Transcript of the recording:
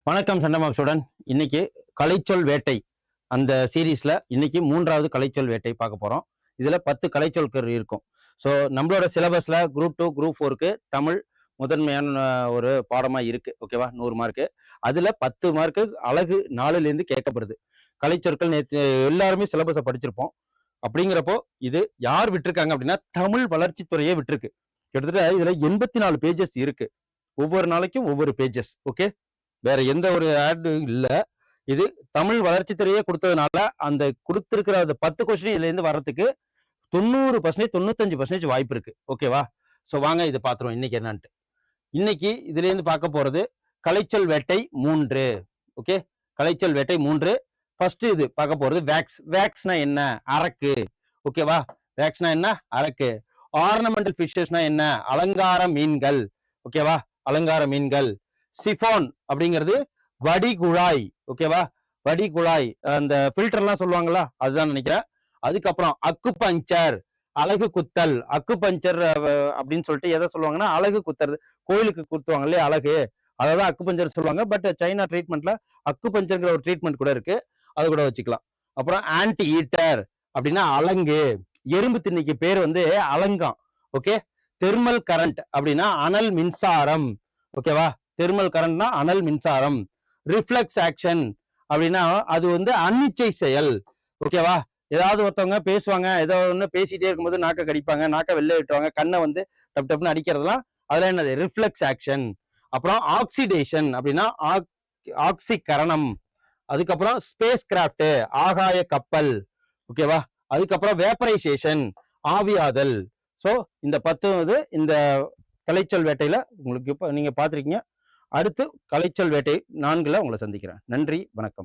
வணக்கம் சண்டமாக்ஸுடன். இன்னைக்கு கலைச்சொல் வேட்டை அந்த சீரீஸ்ல இன்னைக்கு 3வது கலைச்சொல் வேட்டை பார்க்க போறோம். இதுல 10 கலைச்சொற்கள் இருக்கும். ஸோ நம்மளோட சிலபஸ்ல குரூப் 2 குரூப் 4க்கு தமிழ் முதன்மையான ஒரு பாடமா இருக்கு. ஓகேவா? 100 மார்க்கு. அதுல 10 மார்க்கு அழகு 4லேருந்து கேட்கப்படுது. கலைச்சொற்கள் நேற்று எல்லாருமே சிலபஸை படிச்சிருப்போம். அப்படிங்கிறப்போ இது யார் விட்டுருக்காங்க அப்படின்னா தமிழ் வளர்ச்சித்துறையே விட்டுருக்கு. கிட்டத்தட்ட இதுல 84 பேஜஸ் இருக்கு. ஒவ்வொரு நாளைக்கும் ஒவ்வொரு பேஜஸ். ஓகே, வேற எந்த ஒரு ஆடு இல்ல. இது தமிழ் வளர்ச்சித்துறையே கொடுத்ததுனால அந்த கொடுத்திருக்கிற அந்த 10 கொஸ்டின் இதுல இருந்து வர்றதுக்கு 90% 95% வாய்ப்பு இருக்கு. ஓகேவா? ஸோ வாங்க இதை பார்த்துருவோம் இன்னைக்கு என்னன்ட்டு. இன்னைக்கு இதுல இருந்து பார்க்க போறது கலைச்சொல் வேட்டை 3. ஓகே, கலைச்சொல் வேட்டை 3. ஃபர்ஸ்ட் இது பார்க்க போறது வேக்ஸ். வேக்ஸ்னா என்ன? அரக்கு. ஓகேவா? வேக்ஸ்னா என்ன? அரக்கு. ஆர்னமெண்டல் ஃபிஷஸ்னா என்ன? அலங்கார மீன்கள். ஓகேவா? அலங்கார மீன்கள். சிஃபான் அப்படிங்கிறது வடிகுழாய். ஓகேவா? வடிகுழாய், அந்த ஃபில்டர்லாம் சொல்லுவாங்களா, அதுதான் நினைக்கிறேன். அதுக்கப்புறம் அக்கு பஞ்சர், அழகு குத்தல். அக்கு பஞ்சர் அப்படின்னு சொல்லிட்டு எதை சொல்லுவாங்கன்னா அழகு குத்துறது. கோயிலுக்கு குத்துவாங்க இல்லையா அழகு, அதான் அக்கு பஞ்சர் சொல்லுவாங்க. பட் சைனா ட்ரீட்மெண்ட்ல அக்கு பஞ்சர்ங்கிற ஒரு ட்ரீட்மெண்ட் கூட இருக்கு, அது கூட வச்சுக்கலாம். அப்புறம் ஆன்டி ஈட்டர் அப்படின்னா அலங்கு. எறும்பு திண்ணிக்கு பேர் வந்து அலங்கம். ஓகே. தெர்மல் கரண்ட் அப்படின்னா அனல் மின்சாரம். ஓகேவா? தெர்மல் கரண்ட்னா அனல் மின்சாரம். ரிஃப்ளெக்ஸ் ஆக்ஷன் அப்படின்னா அது வந்து அன்னிச்சை செயல். ஓகேவா? ஏதாவது ஒருத்தவங்க பேசுவாங்க, ஏதோ ஒன்று பேசிட்டே இருக்கும்போது நாக்கை கடிப்பாங்க, நாக்கை வெளில விட்டுவாங்க, கண்ணை வந்து டப் டப்னு அடிக்கிறதுலாம் அதெல்லாம் என்னது? Reflex action. அப்புறம் ஆக்சிடேஷன் அப்படின்னா ஆக்சிகரணம். அதுக்கப்புறம் ஸ்பேஸ் கிராஃப்ட், ஆகாய கப்பல். ஓகேவா? அதுக்கப்புறம் வேப்பரைசேஷன், ஆவியாதல். ஸோ இந்த 10 இந்த கலைச்சொல் வேட்டையில உங்களுக்கு இப்போ நீங்க பார்த்துருக்கீங்க. அடுத்து கலைச்சொல் வேட்டை 4ல உங்களை சந்திக்கிறேன். நன்றி, வணக்கம்.